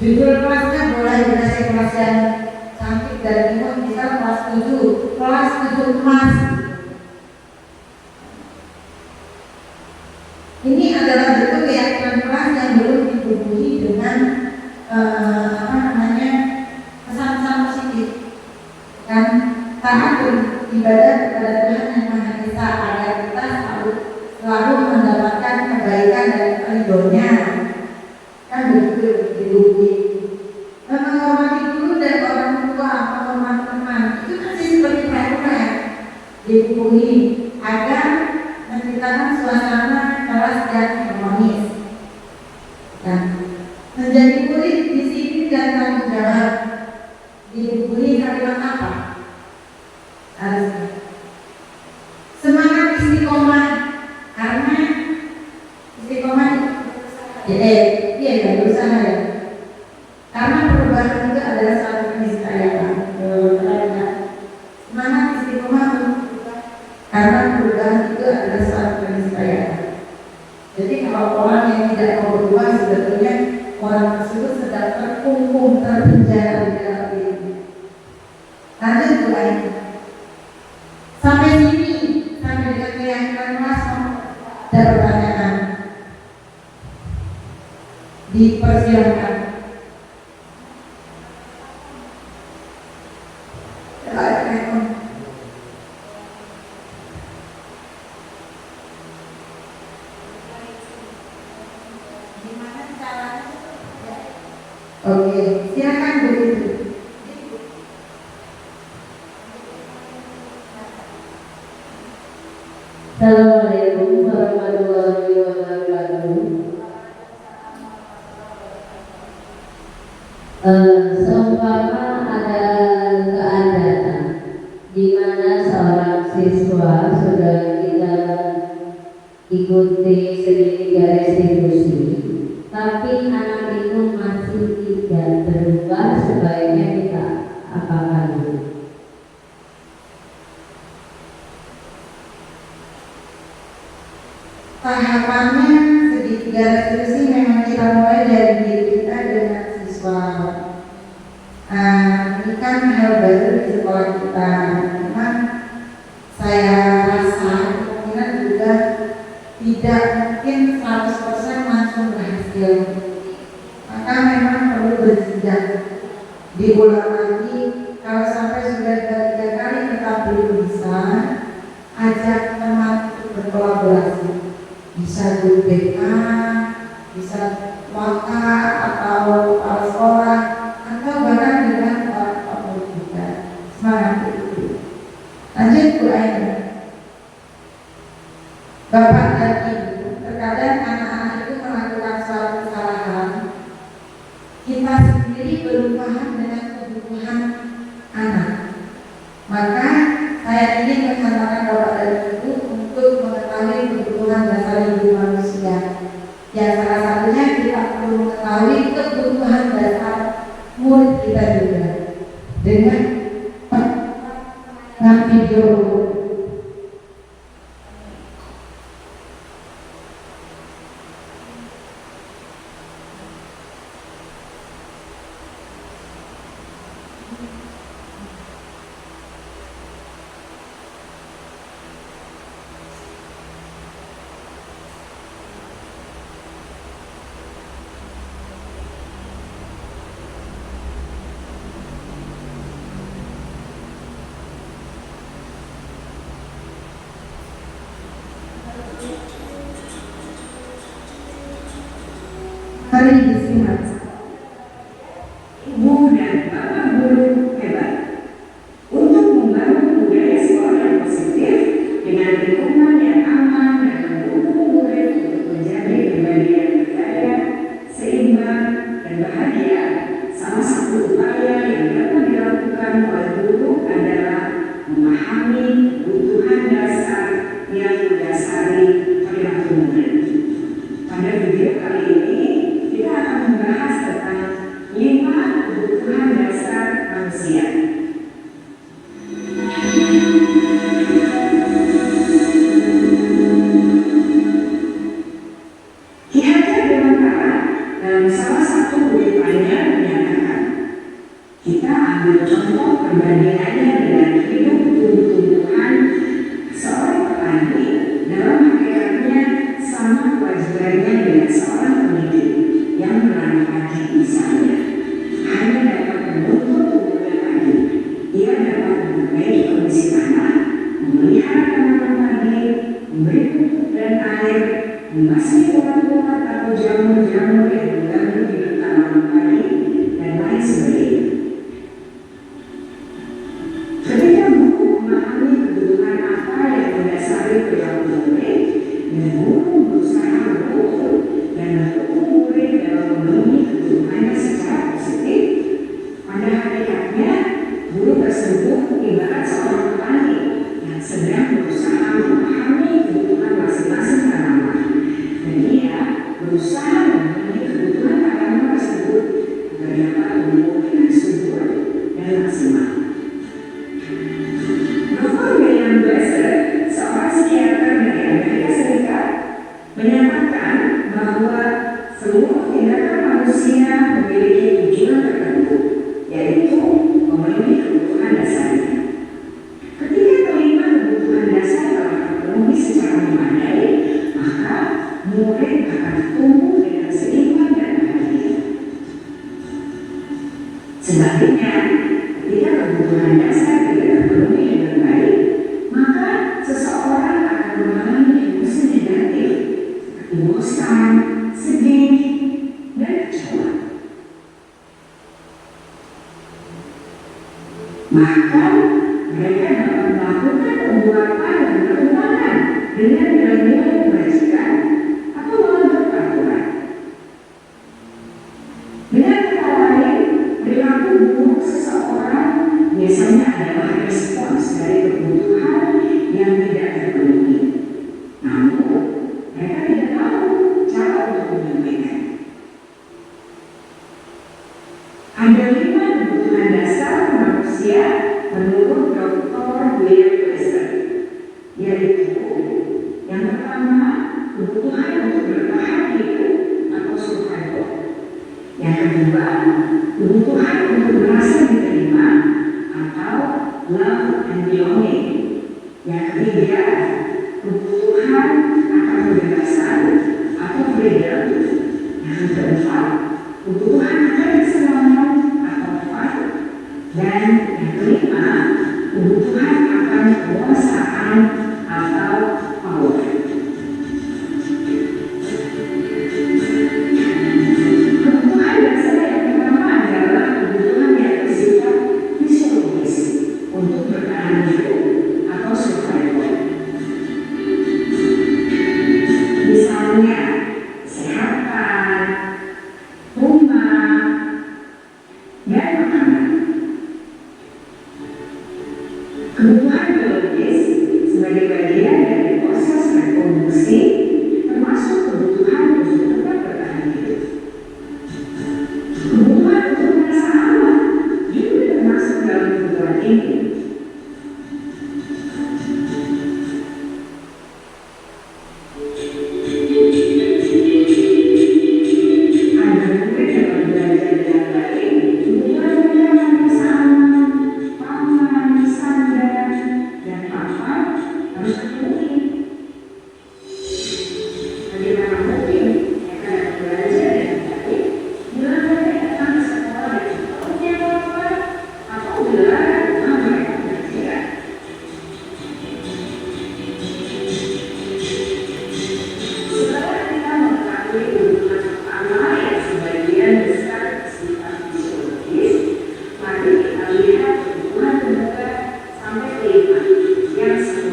Judul kelasnya boleh dikasih kelas yang cantik dan imut, misal kelas 7 emas. Ini adalah bentuk keyakinan kelas yang belum dibubuhi dengan pesan-pesan positif, kan? Taat beribadah kepada Tuhan yang Maha Esa agar kita selalu mendapatkan kebaikan dan ridho-Nya, kan begitu dibubuhi. Menghormati guru dan orang tua, menghormati teman, itu kan seperti peraturan dibubuhi agar menciptakan suasana kelas yang harmonis. Nah, menjadi murid disiplin dan tanggung jawab dibubuhi kalimat apa? Harusnya semangat istiqomah, karena istiqomah iya berusaha ya. Karena perubahan itu adalah suatu keniscayaan. Semangat istiqomah karena perubahan itu adalah suatu keniscayaan. Jadi kalau orang yang tidak mau berubah, sebetulnya orang tersebut sedang terkungkung, terpenjara di dalam dirinya. Lanjut mulai. Sampai sini, sampai dengan keyakinan kelas, ada pertanyaan. Dipersilakan. Oke, silakan begitu. Assalamualaikum warahmatullahi wabarakatuh. Seumpama ada keadaan di mana seorang siswa sudah kita ikuti segitiga restitusi, tapi anak itu masih tidak berubah, sebaiknya kita apakan dulu? Tahapannya segitiga restitusi memang kita mulai dari diri kita dengan siswa. Ini kan hal baru di sekolah kita. Memang saya rasa kemungkinan juga tidak mungkin 100% langsung berhasil. Maka memang perlu berjenjang, diulang lagi. Kalau sampai sudah 2-3 kali kita belum bisa, ajak teman untuk berkolaborasi. Bisa guru BK, bisa waka atau kepala sekolah, atau bahkan dengan orang tua juga. Semangat itu. Lanjut Bu Aini. Bapak dan Ibu, terkadang anak-anak itu melakukan suatu kesalahan. Kita sendiri belum paham dengan kebutuhan anak. Maka saya ingin menyampaikan Bapak dan Ibu untuk mengetahui kebutuhan dasar hidup manusia. Yang salah satunya kita perlu mengetahui kebutuhan dasar murid kita juga dengan video. lingkungan sekolah. Ibu dan bapak guru hebat untuk membangun budaya sekolah yang positif dengan lingkungan yang aman dan mendukung murid untuk menjadi pribadi yang berdaya, seimbang, dan bahagia. Salah satu upaya yang dapat dilakukan oleh guru adalah memahami kebutuhan dasar yang mendasari perilaku murid. Pada video kali ini, kita akan membahas tentang 5 kebutuhan dasar manusia. Ki Hajar Dewantara dalam salah satu kulipannya menyatakan, kita ambil contoh perbandingannya dengan hidup tumbuh-tumbuhan. Seorang petani dalam hakikatnya sama kewajibannya dengan seorang pendidik yang menanam padi misalnya. Hanya dapat menuntut tumbuhnya padi. Ia dapat memperbaiki kondisi tanah, memelihara tanaman padi, memberi pupuk dan air, membasmi ulat-ulat atau jamur-jamur yang mengganggu hidup tanaman padi, dan lain sebagainya. Ketika guru memahami kebutuhan apa yang mendasari perilaku murid, dan guru berusaha mengukur dan mendukung murid dalam memenuhi kebutuhannya secara positif, pada hakikatnya guru tersebut ibarat seorang petani yang sedang berusaha memahami kebutuhan masing-masing tanaman, dan ia berusaha memenuhi kebutuhan tanaman tersebut agar dapat tumbuh dengan subur dan maksimal. Dr. William Glasser, seorang psikiater dari Amerika Serikat, menyatakan bahwa seluruh tindakan manusia memiliki tujuan tertentu, yaitu memenuhi kebutuhan dasarnya. Ketika kelima kebutuhan dasar telah terpenuhi secara memadai, maka murid akan tumbuh dengan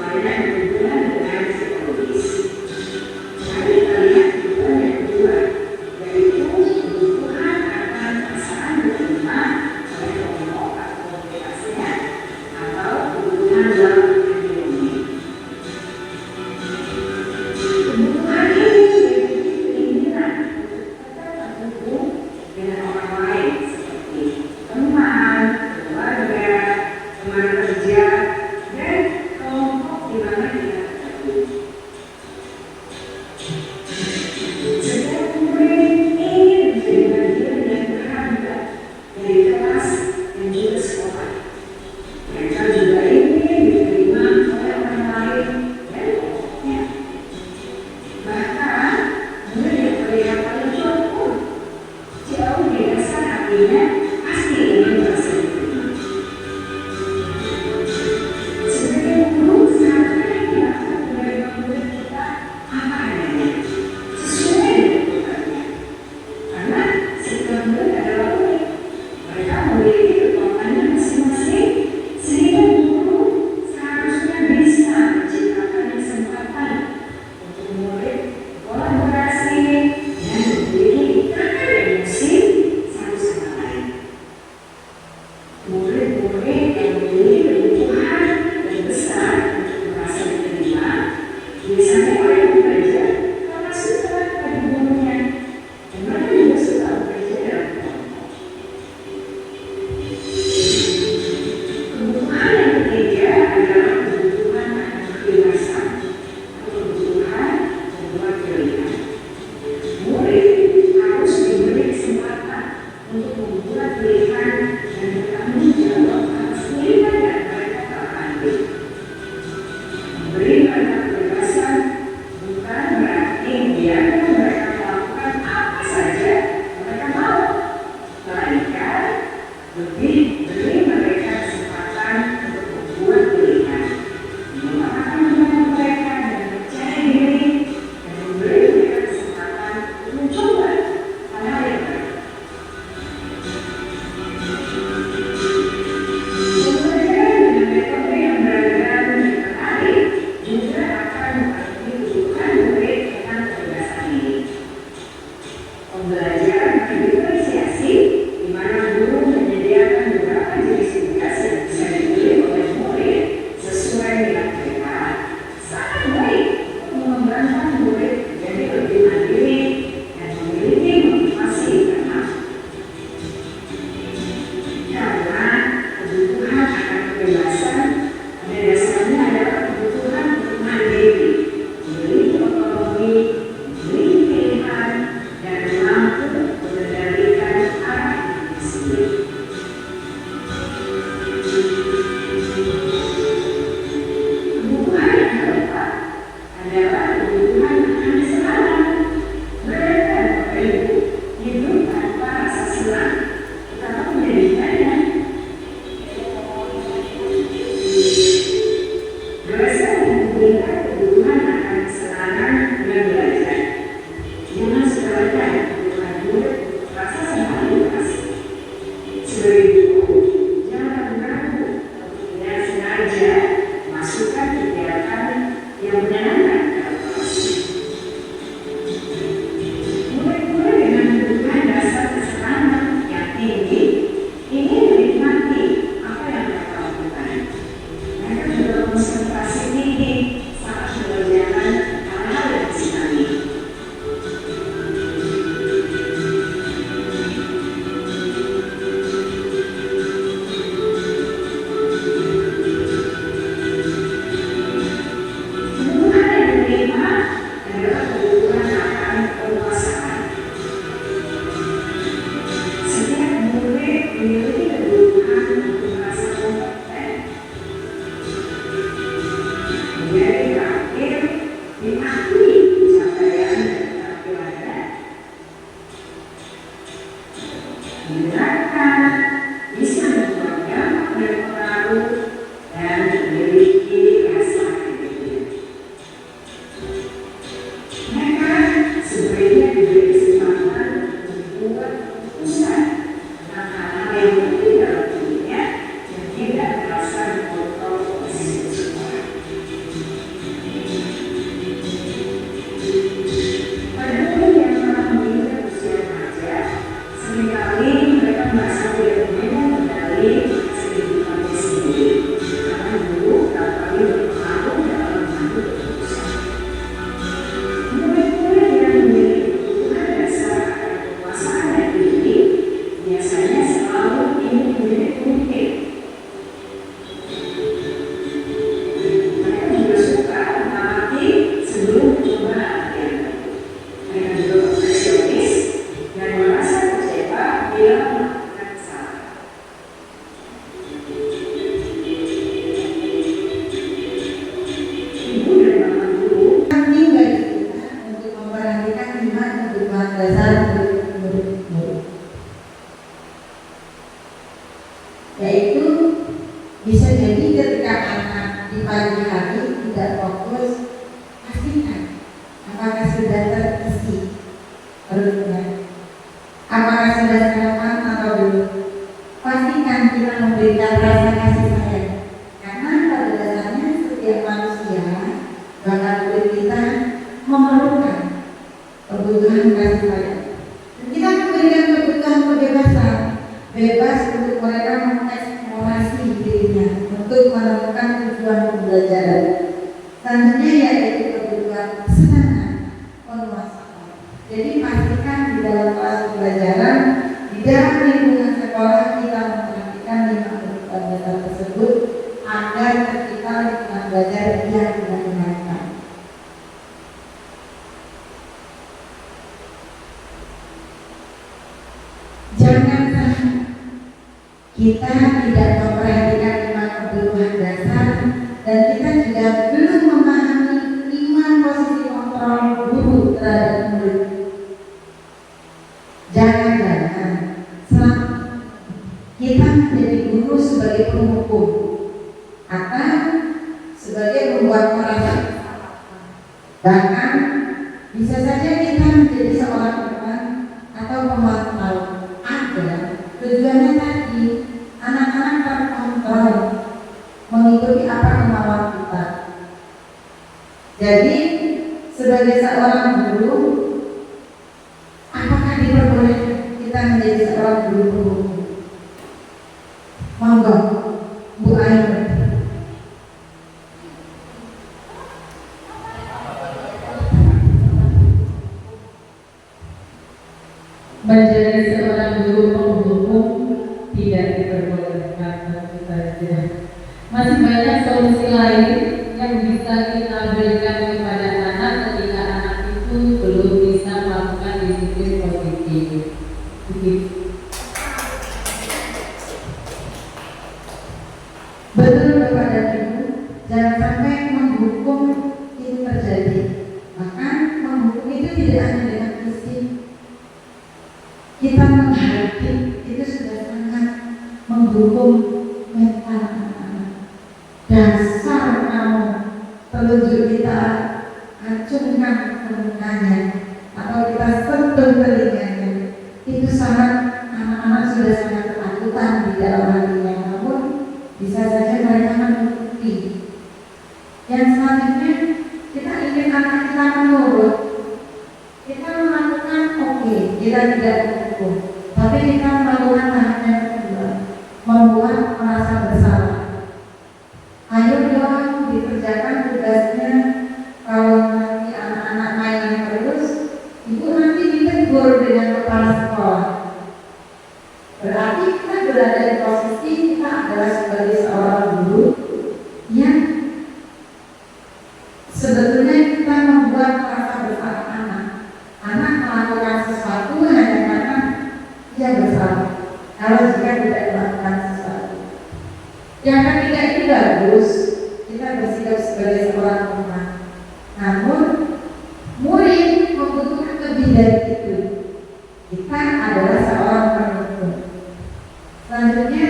semuanya berhubungan dengan psikologis. Mari kita lihat kebutuhan yang kedua, yaitu kebutuhan akan perasaan diterima oleh kelompok atau komunitasnya atau kebutuhan dalam ekonomi. Kebutuhan ini meliputi keinginan untuk tetap terhubung dengan orang lain seperti teman, keluarga, teman kerja, dan kelompok di mana kita tergabung. Setiap murid ingin menjadi bagian yang berharga dari kelas dan juga sekolah. Mereka juga ingin diterima oleh orang lain dan kelompoknya. Bahkan, murid yang terlihat paling jauh di dasar hatinya pasti ingin merasa diterima. Sebagai guru, seharusnya kita akan menerima murid kita apa adanya, sesuai dengan kebutuhannya. Karena setiap murid adalah unik. Mereka memiliki kekuatannya masing-masing, sehingga guru seharusnya bisa menciptakan kesempatan untuk murid kolaborasi dan memiliki ikatan emosi satu sama lain. Murid-murid yang memiliki kebutuhan yang besar untuk merasa diterima biasanya orang yang belajar karena suka pada gurunya dan mereka juga suka bekerja dalam kelompok. Kebutuhan yang ketiga adalah kebutuhan akan kebebasan atau kebutuhan membuat pilihan. Murid harus diberi kesempatan untuk membuat pilihan dan bertanggung jawab atas pilihan yang mereka telah ambil. Memberi mereka kebebasan bukan berarti membiarkan mereka melakukan apa saja yang mereka mau, melainkan lebih beri mereka kesempatan untuk membuat pilihan, menyamakan dengan mereka dan percaya diri, dan memberi mereka kesempatan untuk mencoba hal-hal yang baru. Pembelajaran dengan metode yang beragam dan menarik juga akan mempengaruhi kebutuhan murid tentang kebebasan ini. Pembelajaran berdifferensiasi, di mana guru menyediakan beberapa jenis tugas yang bisa dipilih oleh murid sesuai minat mereka, sangat baik untuk mengembangkan murid menjadi lebih mandiri dan memiliki motivasi internal. Karena kebutuhan akan kebebasan pada dasarnya adalah kebutuhan untuk mandiri, memiliki otonomi, memiliki pilihan, dan mampu mengendalikan arah diri sendiri. Kebutuhan yang keempat adalah kebutuhan akan kesenangan. Mereka berperilaku hidup tanpa rasa senang, betapa menyedihkannya. Dosen memberikan kebutuhan akan kesenangan dengan belajar. Jangan sepelekan kebutuhan murid untuk merasa senang di kelas. Sebagai guru, jangan ragu untuk tidak sengaja masukkan kegiatan yang menyenangkan dalam kelas. Murid-murid dengan kebutuhan dasar kesenangan yang tinggi ingin menikmati apa yang mereka lakukan. Mereka juga konsentrasi tinggi saat mengerjakan hal-hal yang disenangi. Kebutuhan memerlukan kebutuhan kasih sayang. Dan kita memberikan kebutuhan kebebasan, bebas untuk mereka mengeksplorasi dirinya untuk menemukan tujuan pembelajaran. Selanjutnya yaitu kebutuhan kesenangan, penguasaan. Jadi pastikan di dalam kelas pembelajaran, di dalam lingkungan sekolah kita memperhatikan 5 kebutuhan dasar tersebut agar tercipta lingkungan belajar yang menyenangkan. Jangan sampai kita tidak memperhatikan 5 kebutuhan dasar dan kita juga belum memahami 5 posisi kontrol guru terhadap murid. Jangan-jangan kita menjadi guru sebagai penghukum atau sebagai pembuat merasa, bahkan bisa saja kita menjadi seorang teman atau pemantau agar tujuannya tadi anak-anak terkontrol mengikuti apa kemauan kita. Jadi sebagai seorang guru, apakah diperbolehkan kita menjadi seorang guru? Monggo, Bu Ayu. Menjadi seorang guru penghukum tidak diperbolehkan, tentu saja. Masih banyak solusi lain yang bisa kita berikan kepada anak ketika anak itu belum bisa melakukan disiplin positif. Betul Bapak dan Ibu, jangan sampai menghukum itu terjadi. Bahkan menghukum itu tidak hanya dengan fisik. Kita menghadapi itu sudah sangat menghukum mental anak-anak. Dasar kamu, telunjuk kita acungkan ke mukanya atau kita sentuh telinganya, itu sangat anak-anak sudah sangat ketakutan di dalam hatinya. Namun bisa saja mereka mengikuti. Yang selanjutnya kita ingin anak kita menurut. Kita melakukan oke, kita tidak menghukum, tapi kita melakukan tahap yang kedua, membuat merasa bersalah. Ayo dong dikerjakan tugasnya. Kalau nanti anak-anak main terus, ibu nanti ditegur dengan kepala sekolah. Berarti kita berada di posisi kita adalah sebagai seorang guru yang sebetulnya kita membuat merasa bersalah anak. Anak melakukan sesuatu hanya karena dia bersalah. Kalau jika tidak melakukan sesuatu, yang ketiga ini bagus, kita bersikap sebagai seorang teman. Namun murid membutuhkan lebih dari itu. Kita adalah seorang penuntut. Selanjutnya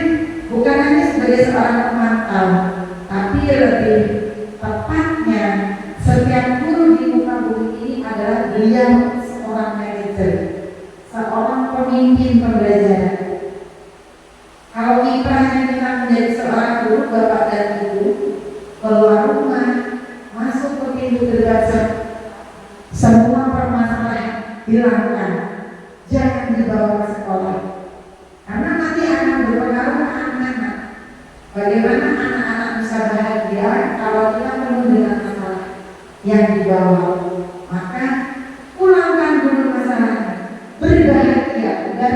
bukan hanya sebagai seorang pemantau, tapi lebih tepatnya setiap guru di muka bumi ini adalah beliau seorang manajer, seorang pemimpin pembelajaran. Kalau kiprahnya kita menjadi seorang guru, Bapak dan Ibu, keluar rumah, masuk ke pintu gerbang, semua permasalahan hilangkan, jangan dibawa ke sekolah, karena nanti akan berpengaruh ke anak-anak. Bagaimana anak-anak bisa bahagia kalau kita penuh dengan masalah yang dibawa? Maka pulangkan dulu masalahnya, berbahagia, dan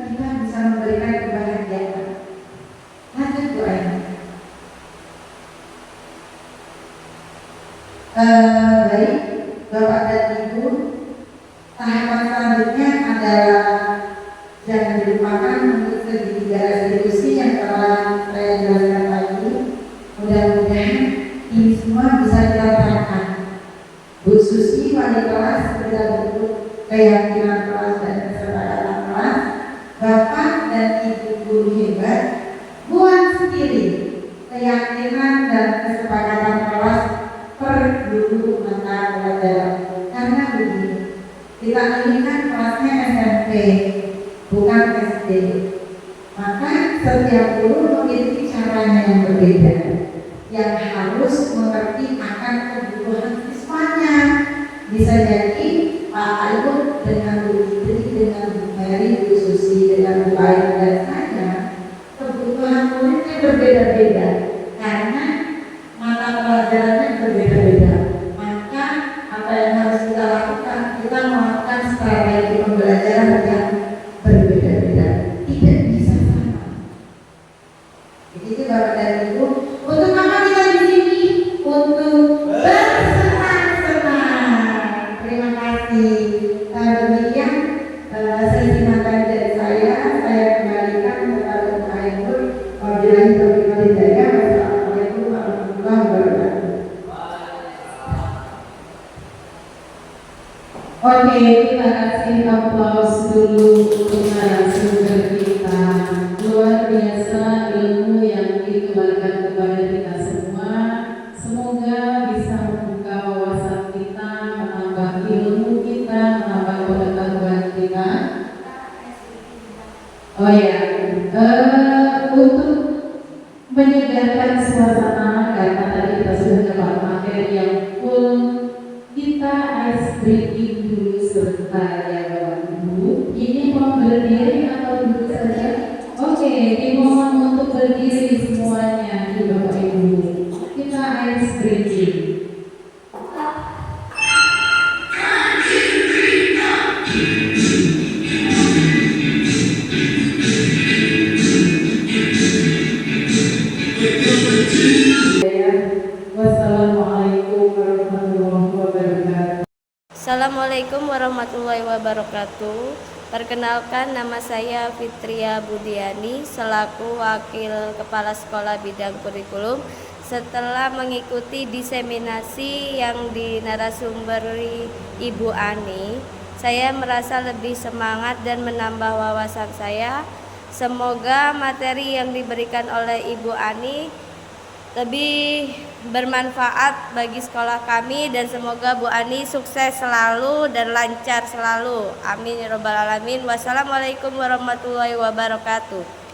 kita bisa memberikan kebahagiaan. Lanjut Bu Ayu. Baik, Bapak dan Ibu, tahapan selanjutnya adalah jangan dilupakan untuk segitiga restitusi yang telah saya jelaskan tadi. Mudah-mudahan ini semua bisa kita terapkan. Bu Susi, wali kelas, kita bentuk keyakinan kelas dan kesepakatan kelas. Bapak dan Ibu guru hebat, buat sendiri keyakinan dan kesepakatan kelas per guru mata pelajaran. Karena begini, kita ini kan kelasnya SMP, bukan SD. Maka setiap guru memiliki caranya yang berbeda, yang harus mengerti akan kebutuhan siswanya. Bisa pembelajarannya berbeda-beda. Maka apa yang harus kita lakukan? Kita melakukan strategi pembelajaran yang berbeda-beda. Tidak bisa sama. Begitu Bapak dan Ibu. Untuk apa kita di sini? Untuk bersenang-senang. Terima kasih. Demikian sesi materi dari saya kembalikan kepada Pak Ainur. Wabillahi taufiq wal hidayah. Wassalamualaikum warahmatullahi wabarakatuh. Oke, terima kasih, aplaus dulu untuk narasumber kita. Luar biasa ilmu yang dikeluarkan kepada kita semua. Semoga bisa membuka wawasan kita, menambah ilmu kita, menambah pengetahuan kita. Oh ya, untuk menyegarkan suasana karena tadi kita sudah dapat materi yang full, kita ice breaking dulu sebentar ya Bapak Ibu. Ini mau berdiri atau duduk saja? Oke, dimohon untuk berdiri semuanya di Bapak Ibu. Kita ice breaking. Wassalamualaikum warahmatullahi wabarakatuh. Assalamualaikum warahmatullahi wabarakatuh. Perkenalkan, nama saya Fitria Budiani selaku Wakil Kepala Sekolah Bidang Kurikulum. Setelah mengikuti diseminasi yang dinarasumberi Ibu Ani, saya merasa lebih semangat dan menambah wawasan saya. Semoga materi yang diberikan oleh Ibu Ani lebih bermanfaat bagi sekolah kami, dan semoga Bu Ani sukses selalu dan lancar selalu. Amin ya rabbal alamin. Wassalamualaikum warahmatullahi wabarakatuh.